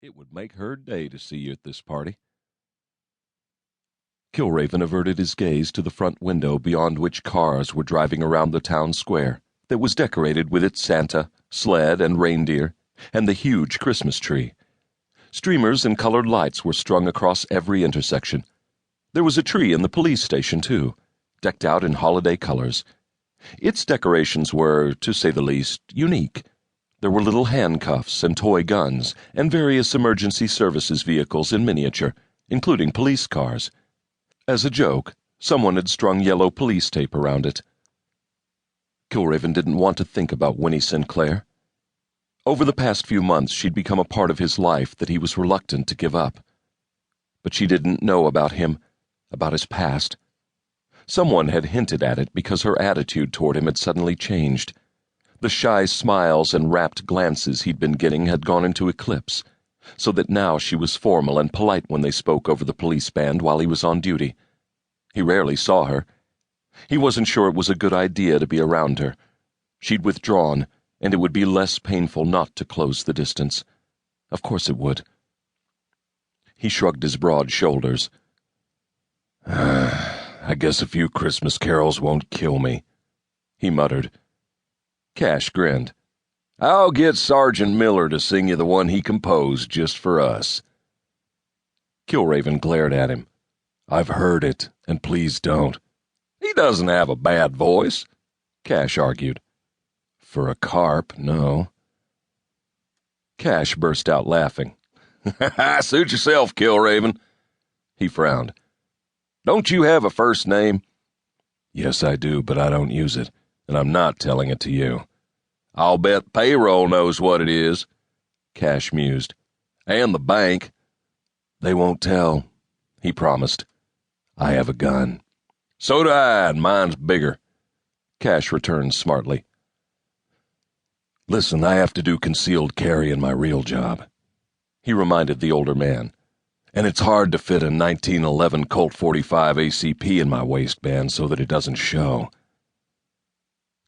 It would make her day to see you at this party. Kilraven averted his gaze to the front window beyond which cars were driving around the town square that was decorated with its Santa, sled, and reindeer, and the huge Christmas tree. Streamers and colored lights were strung across every intersection. There was a tree in the police station, too, decked out in holiday colors. Its decorations were, to say the least, unique. There were little handcuffs and toy guns and various emergency services vehicles in miniature, including police cars. As a joke, someone had strung yellow police tape around it. Kilraven didn't want to think about Winnie Sinclair. Over the past few months, she'd become a part of his life that he was reluctant to give up. But she didn't know about him, about his past. Someone had hinted at it because her attitude toward him had suddenly changed. The shy smiles and rapt glances he'd been getting had gone into eclipse, so that now she was formal and polite when they spoke over the police band while he was on duty. He rarely saw her. He wasn't sure it was a good idea to be around her. She'd withdrawn, and it would be less painful not to close the distance. Of course it would. He shrugged his broad shoulders. I guess a few Christmas carols won't kill me, he muttered. Cash grinned. I'll get Sergeant Miller to sing you the one he composed just for us. Kilraven glared at him. I've heard it, and please don't. He doesn't have a bad voice, Cash argued. For a carp, no. Cash burst out laughing. Suit yourself, Kilraven. He frowned. Don't you have a first name? Yes, I do, but I don't use it, and I'm not telling it to you. I'll bet payroll knows what it is, Cash mused. And the bank. They won't tell, he promised. I have a gun. So do I, and mine's bigger, Cash returned smartly. Listen, I have to do concealed carry in my real job, he reminded the older man. And it's hard to fit a 1911 Colt 45 ACP in my waistband so that it doesn't show.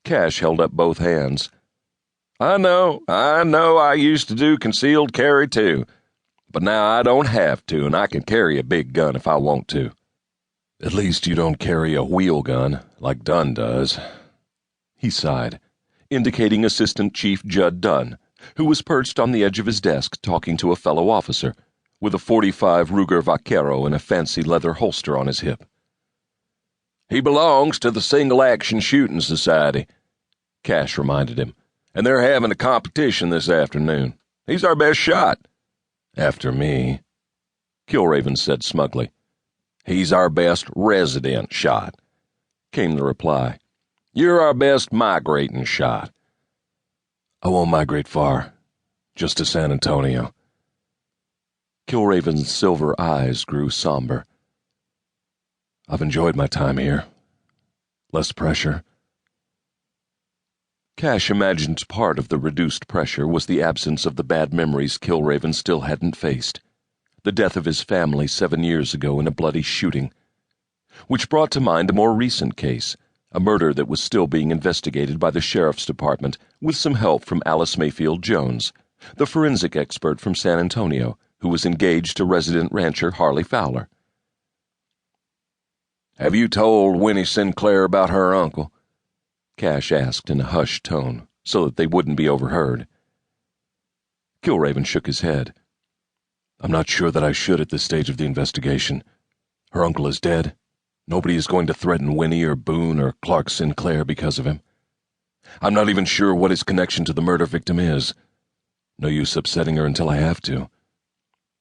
Cash held up both hands. I know I used to do concealed carry too, but now I don't have to, and I can carry a big gun if I want to. At least you don't carry a wheel gun, like Dunn does. He sighed, indicating Assistant Chief Judd Dunn, who was perched on the edge of his desk talking to a fellow officer, with a .45 Ruger Vaquero in a fancy leather holster on his hip. He belongs to the Single Action Shooting Society, Cash reminded him, and they're having a competition this afternoon. He's our best shot. After me, Kilraven said smugly. He's our best resident shot, came the reply. You're our best migrating shot. I won't migrate far, just to San Antonio. Kilraven's silver eyes grew somber. I've enjoyed my time here. Less pressure. Cash imagined part of the reduced pressure was the absence of the bad memories Kilraven still hadn't faced. The death of his family 7 years ago in a bloody shooting, which brought to mind a more recent case, a murder that was still being investigated by the sheriff's department with some help from Alice Mayfield Jones, the forensic expert from San Antonio, who was engaged to resident rancher Harley Fowler. Have you told Winnie Sinclair about her uncle? Cash asked in a hushed tone, so that they wouldn't be overheard. Kilraven shook his head. I'm not sure that I should at this stage of the investigation. Her uncle is dead. Nobody is going to threaten Winnie or Boone or Clark Sinclair because of him. I'm not even sure what his connection to the murder victim is. No use upsetting her until I have to.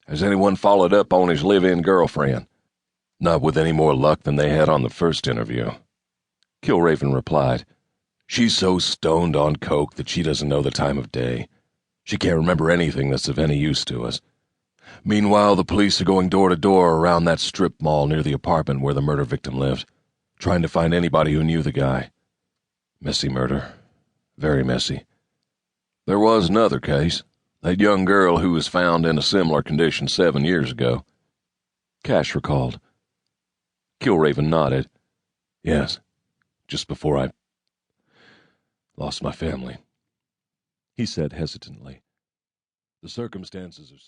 Has anyone followed up on his live-in girlfriend? Not with any more luck than they had on the first interview, Kilraven replied. She's so stoned on coke that she doesn't know the time of day. She can't remember anything that's of any use to us. Meanwhile, the police are going door to door around that strip mall near the apartment where the murder victim lived, trying to find anybody who knew the guy. Messy murder. Very messy. There was another case. That young girl who was found in a similar condition 7 years ago. Cash recalled. Kilraven nodded. Yes, just before I lost my family, he said hesitantly. The circumstances are